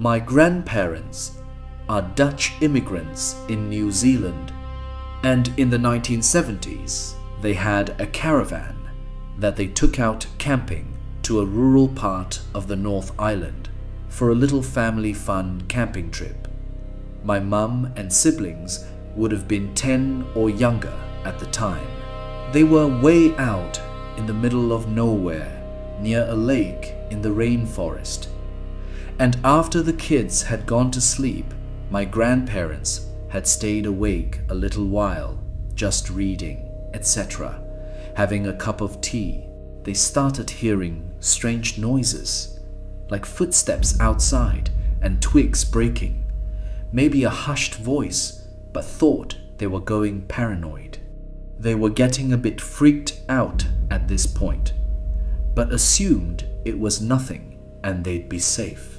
My grandparents are Dutch immigrants in New Zealand, and in the 1970s they had a caravan that they took out camping to a rural part of the North Island for a little family fun camping trip. My mum and siblings would have been 10 or younger at the time. They were way out in the middle of nowhere near a lake in the rainforest. And after the kids had gone to sleep, my grandparents had stayed awake a little while, just reading, etc. Having a cup of tea, they started hearing strange noises, like footsteps outside and twigs breaking. Maybe a hushed voice, but thought they were going paranoid. They were getting a bit freaked out at this point, but assumed it was nothing and they'd be safe.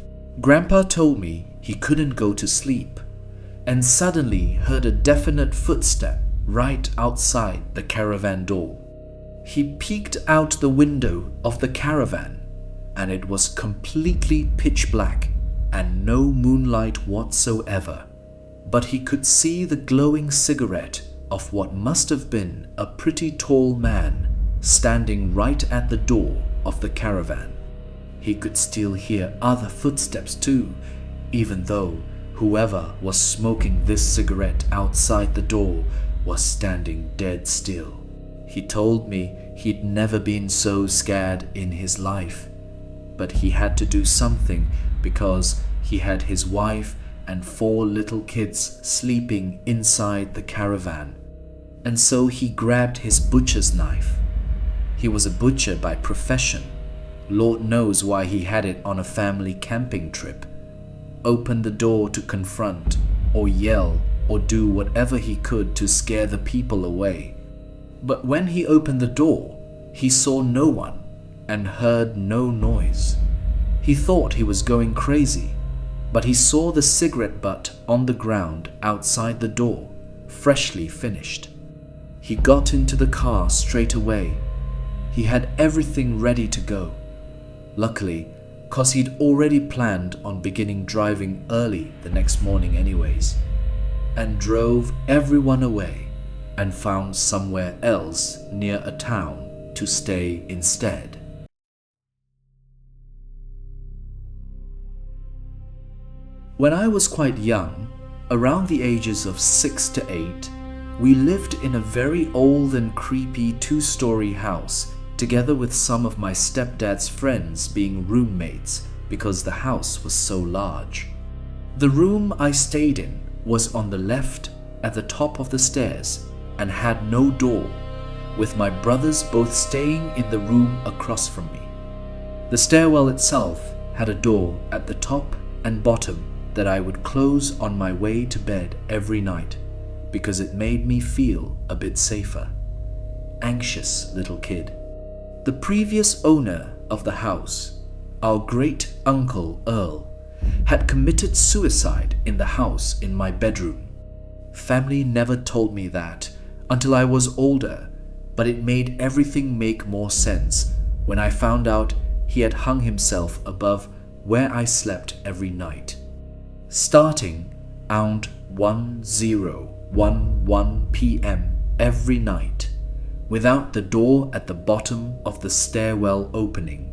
Grandpa told me he couldn't go to sleep and suddenly heard a definite footstep right outside the caravan door. He peeked out the window of the caravan and it was completely pitch black and no moonlight whatsoever, but he could see the glowing cigarette of what must have been a pretty tall man standing right at the door of the caravan. He could still hear other footsteps too, even though whoever was smoking this cigarette outside the door was standing dead still. He told me he'd never been so scared in his life, but he had to do something because he had his wife and 4 little kids sleeping inside the caravan, and so he grabbed his butcher's knife. He was a butcher by profession. Lord knows why he had it on a family camping trip. Opened the door to confront or yell or do whatever he could to scare the people away. But when he opened the door, he saw no one and heard no noise. He thought he was going crazy, but he saw the cigarette butt on the ground outside the door, freshly finished. He got into the car straight away. He had everything ready to go. Luckily, cause he'd already planned on beginning driving early the next morning anyways, and drove everyone away and found somewhere else near a town to stay instead. When I was quite young, around the ages of 6 to 8, we lived in a very old and creepy 2-story house together with some of my stepdad's friends being roommates because the house was so large. The room I stayed in was on the left at the top of the stairs and had no door, with my brothers both staying in the room across from me. The stairwell itself had a door at the top and bottom that I would close on my way to bed every night because it made me feel a bit safer. Anxious little kid. The previous owner of the house, our great uncle Earl, had committed suicide in the house in my bedroom. Family never told me that until I was older, but it made everything make more sense when I found out he had hung himself above where I slept every night. Starting around 10:11 p.m. every night, without the door at the bottom of the stairwell opening,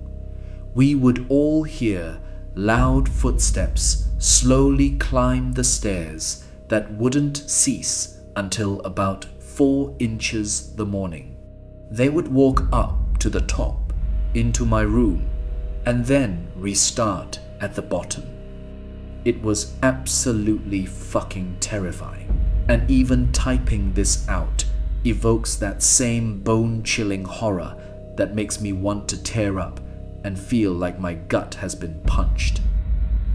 we would all hear loud footsteps slowly climb the stairs that wouldn't cease until about 4 inches the morning. They would walk up to the top into my room and then restart at the bottom. It was absolutely fucking terrifying, and even typing this out evokes that same bone-chilling horror that makes me want to tear up and feel like my gut has been punched.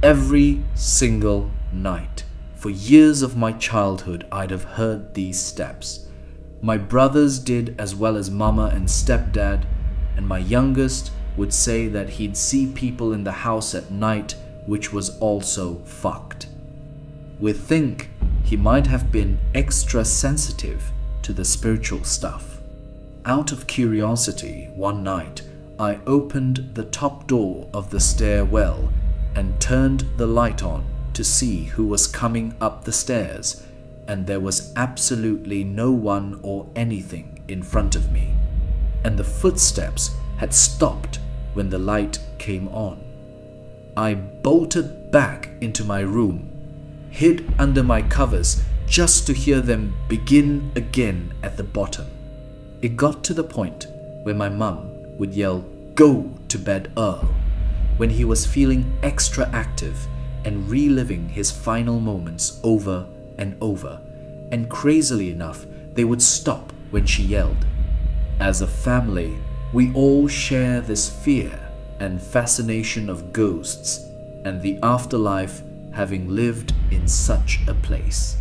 Every single night, for years of my childhood, I'd have heard these steps. My brothers did as well as mama and stepdad, and my youngest would say that he'd see people in the house at night, which was also fucked. We think he might have been extra sensitive to the spiritual stuff. Out of curiosity, one night, I opened the top door of the stairwell and turned the light on to see who was coming up the stairs, and there was absolutely no one or anything in front of me, and the footsteps had stopped when the light came on. I bolted back into my room, hid under my covers just to hear them begin again at the bottom. It got to the point where my mum would yell, "Go to bed, Earl," when he was feeling extra active and reliving his final moments over and over, and crazily enough, they would stop when she yelled. As a family, we all share this fear and fascination of ghosts and the afterlife, having lived in such a place.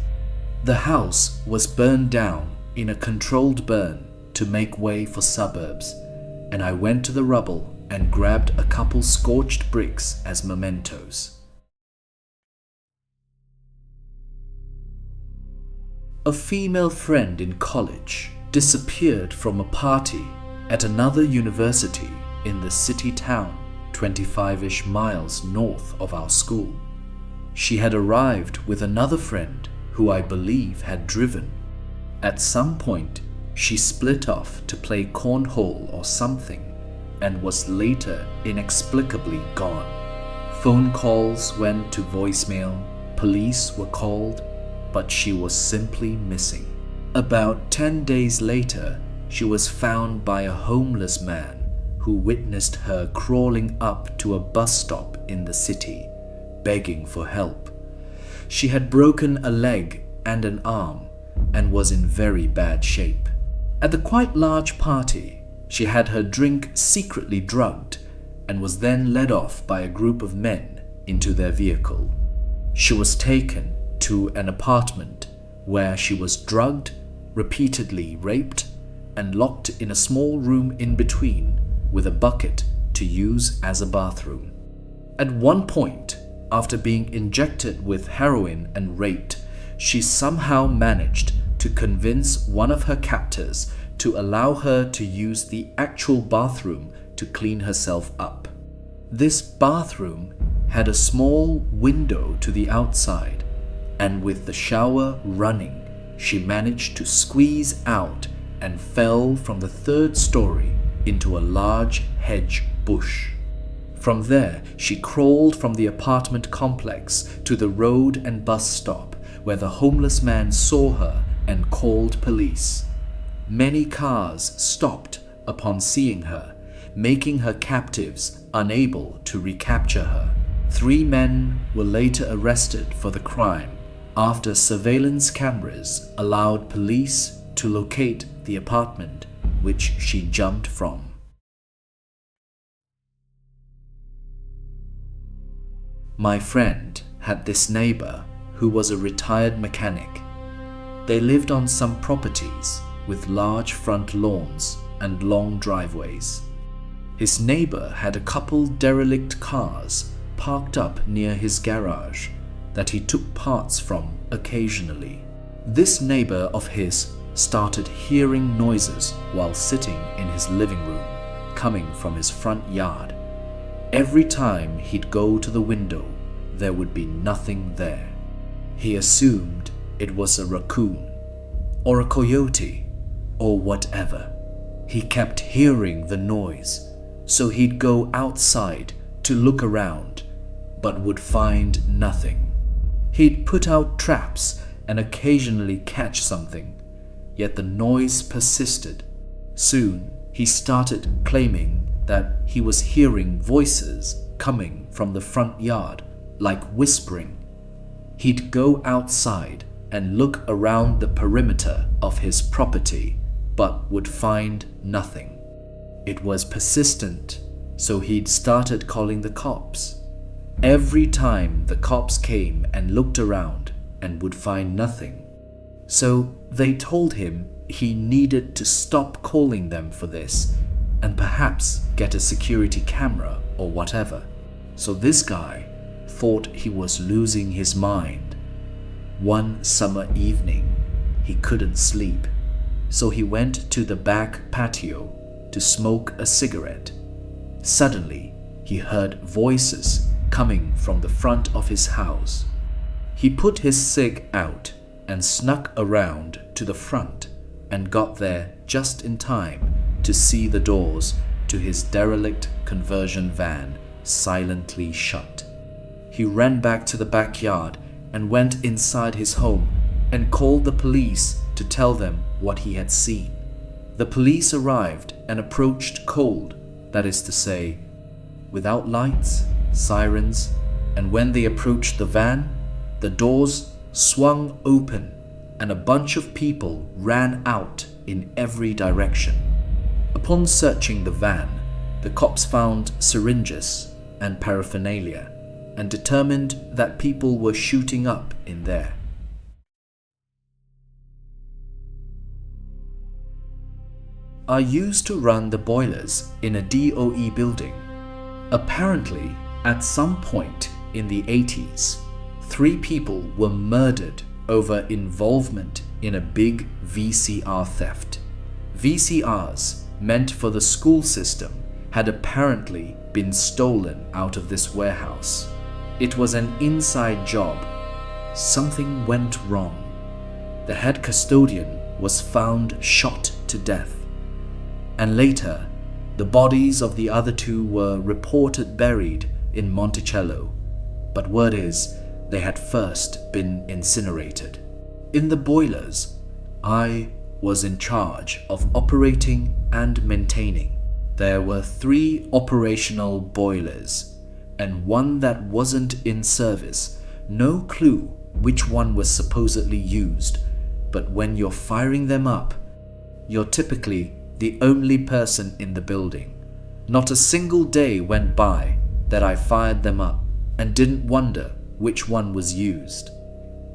The house was burned down in a controlled burn to make way for suburbs, and I went to the rubble and grabbed a couple scorched bricks as mementos. A female friend in college disappeared from a party at another university in the city town 25-ish miles north of our school. She had arrived with another friend who I believe had driven. At some point, she split off to play cornhole or something and was later inexplicably gone. Phone calls went to voicemail, police were called, but she was simply missing. About 10 days later, she was found by a homeless man who witnessed her crawling up to a bus stop in the city, begging for help. She had broken a leg and an arm and was in very bad shape. At the quite large party, she had her drink secretly drugged and was then led off by a group of men into their vehicle. She was taken to an apartment where she was drugged, repeatedly raped, and locked in a small room in between with a bucket to use as a bathroom. At one point, after being injected with heroin and raped, she somehow managed to convince one of her captors to allow her to use the actual bathroom to clean herself up. This bathroom had a small window to the outside, and with the shower running, she managed to squeeze out and fell from the 3rd story into a large hedge bush. From there, she crawled from the apartment complex to the road and bus stop, where the homeless man saw her and called police. Many cars stopped upon seeing her, making her captives unable to recapture her. 3 men were later arrested for the crime after surveillance cameras allowed police to locate the apartment which she jumped from. My friend had this neighbor who was a retired mechanic. They lived on some properties with large front lawns and long driveways. His neighbor had a couple derelict cars parked up near his garage that he took parts from occasionally. This neighbor of his started hearing noises while sitting in his living room, coming from his front yard. Every time he'd go to the window, there would be nothing there. He assumed it was a raccoon or a coyote or whatever. He kept hearing the noise, so he'd go outside to look around, but would find nothing. He'd put out traps and occasionally catch something, yet the noise persisted. Soon, he started claiming that he was hearing voices coming from the front yard, like whispering. He'd go outside and look around the perimeter of his property, but would find nothing. It was persistent, so he'd started calling the cops. Every time the cops came and looked around and would find nothing. So they told him he needed to stop calling them for this and perhaps get a security camera or whatever. So this guy thought he was losing his mind. One summer evening, he couldn't sleep, so he went to the back patio to smoke a cigarette. Suddenly, he heard voices coming from the front of his house. He put his cig out and snuck around to the front and got there just in time to see the doors to his derelict conversion van silently shut. He ran back to the backyard and went inside his home and called the police to tell them what he had seen. The police arrived and approached cold, that is to say, without lights, sirens, and when they approached the van, the doors swung open and a bunch of people ran out in every direction. Upon searching the van, the cops found syringes and paraphernalia and determined that people were shooting up in there. I used to run the boilers in a DOE building. Apparently, at some point in the 80s, 3 people were murdered over involvement in a big VCR theft. VCRs meant for the school system had apparently been stolen out of this warehouse. It was an inside job. Something went wrong. The head custodian was found shot to death. And later, the bodies of the other 2 were reported buried in Monticello. But word is, they had first been incinerated. In the boilers, I was in charge of operating and maintaining. There were 3 operational boilers and 1 that wasn't in service. No clue which one was supposedly used, but when you're firing them up, you're typically the only person in the building. Not a single day went by that I fired them up and didn't wonder which one was used.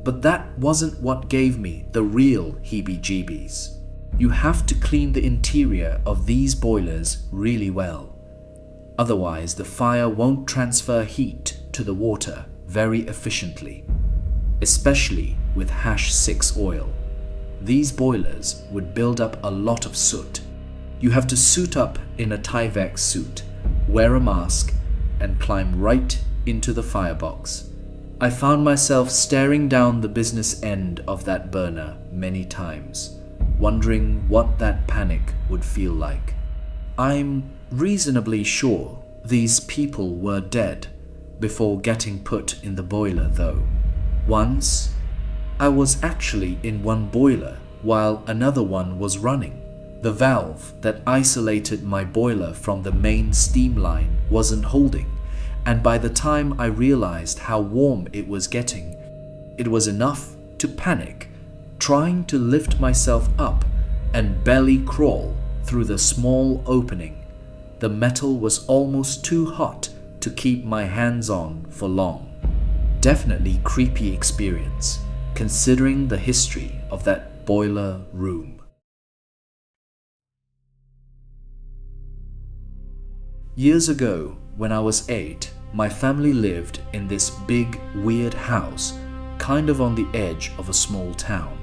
But that wasn't what gave me the real heebie-jeebies. You have to clean the interior of these boilers really well. Otherwise, the fire won't transfer heat to the water very efficiently, especially with #6 oil. These boilers would build up a lot of soot. You have to suit up in a Tyvek suit, wear a mask, and climb right into the firebox. I found myself staring down the business end of that burner many times, wondering what that panic would feel like. I'm reasonably sure these people were dead before getting put in the boiler though. Once, I was actually in one boiler while another one was running. The valve that isolated my boiler from the main steam line wasn't holding, and by the time I realized how warm it was getting, it was enough to panic, trying to lift myself up and belly crawl through the small opening. The metal was almost too hot to keep my hands on for long. Definitely creepy experience, considering the history of that boiler room. Years ago, when I was 8, my family lived in this big, weird house, kind of on the edge of a small town.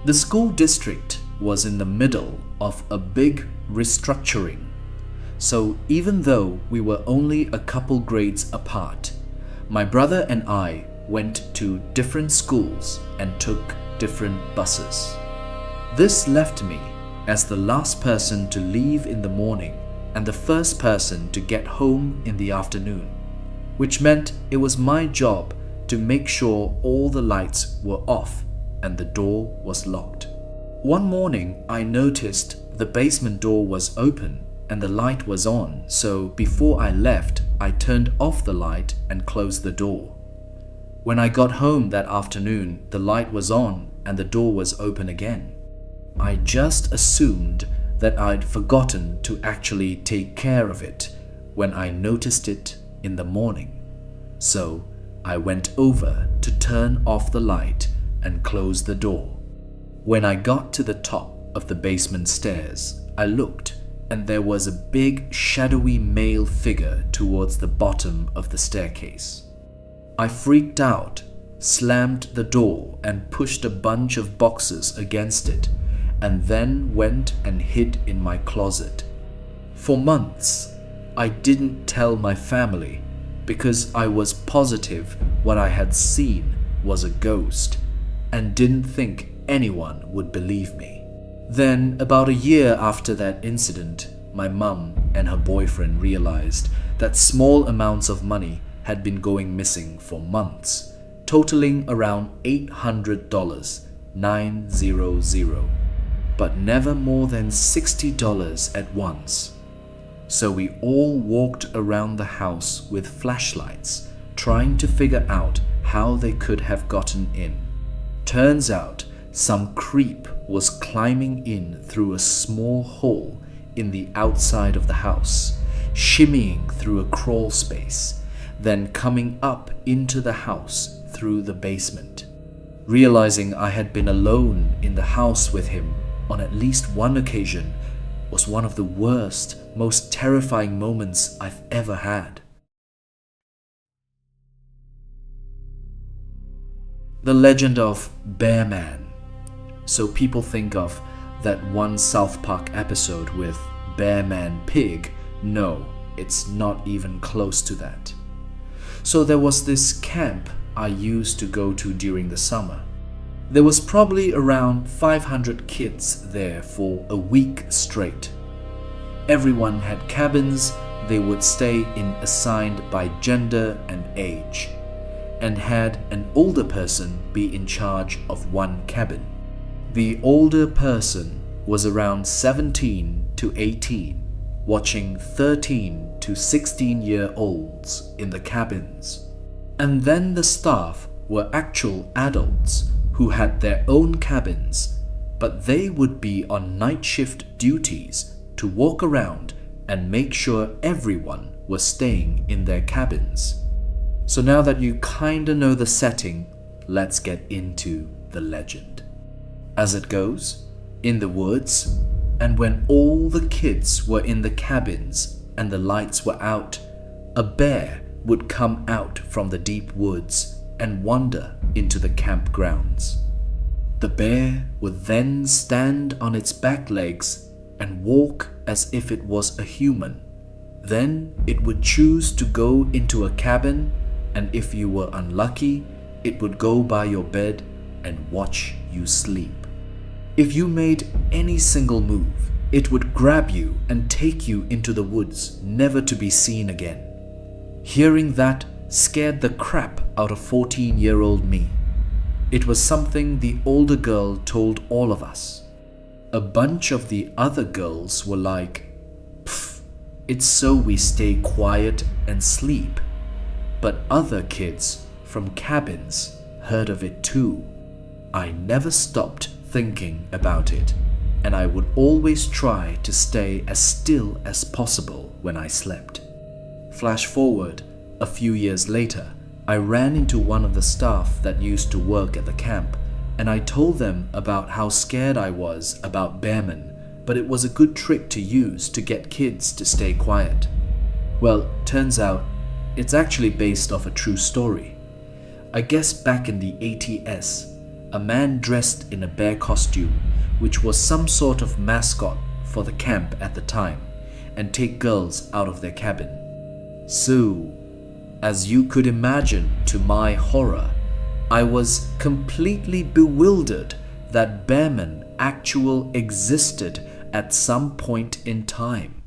The school district was in the middle of a big restructuring, so even though we were only a couple grades apart, my brother and I went to different schools and took different buses. This left me as the last person to leave in the morning and the first person to get home in the afternoon, which meant it was my job to make sure all the lights were off and the door was locked. One morning, I noticed the basement door was open and the light was on, so before I left, I turned off the light and closed the door. When I got home that afternoon, the light was on and the door was open again. I just assumed that I'd forgotten to actually take care of it when I noticed it in the morning. So I went over to turn off the light and close the door. When I got to the top of the basement stairs, I looked and there was a big shadowy male figure towards the bottom of the staircase. I freaked out, slammed the door and pushed a bunch of boxes against it, and then went and hid in my closet. For months, I didn't tell my family because I was positive what I had seen was a ghost and didn't think anyone would believe me. Then, about a year after that incident, my mum and her boyfriend realized that small amounts of money had been going missing for months, totaling around $800, 900, but never more than $60 at once. So we all walked around the house with flashlights, trying to figure out how they could have gotten in. Turns out some creep was climbing in through a small hole in the outside of the house, shimmying through a crawl space, then coming up into the house through the basement. Realizing I had been alone in the house with him on at least one occasion was one of the worst, most terrifying moments I've ever had. The legend of Bear Man. So people think of that one South Park episode with Bear Man Pig. No, it's not even close to that. So there was this camp I used to go to during the summer. There was probably around 500 kids there for a week straight. Everyone had cabins they would stay in assigned by gender and age, and had an older person be in charge of one cabin. The older person was around 17 to 18, watching 13 to 16-year-olds in the cabins. And then the staff were actual adults who had their own cabins, but they would be on night shift duties to walk around and make sure everyone was staying in their cabins. So now that you kinda know the setting, let's get into the legend. As it goes, in the woods, and when all the kids were in the cabins and the lights were out, a bear would come out from the deep woods and wander into the campgrounds. The bear would then stand on its back legs and walk as if it was a human. Then it would choose to go into a cabin, and if you were unlucky, it would go by your bed and watch you sleep. If you made any single move, it would grab you and take you into the woods, never to be seen again. Hearing that scared the crap out of 14-year-old me. It was something the older girl told all of us. A bunch of the other girls were like, "Pfft, it's so we stay quiet and sleep." But other kids from cabins heard of it too. I never stopped thinking about it, and I would always try to stay as still as possible when I slept. Flash forward a few years later, I ran into one of the staff that used to work at the camp, and I told them about how scared I was about bearmen, but it was a good trick to use to get kids to stay quiet. Well, turns out it's actually based off a true story. I guess back in the 80s, a man dressed in a bear costume, which was some sort of mascot for the camp at the time, and take girls out of their cabin. So, as you could imagine, to my horror, I was completely bewildered that bearmen actually existed at some point in time.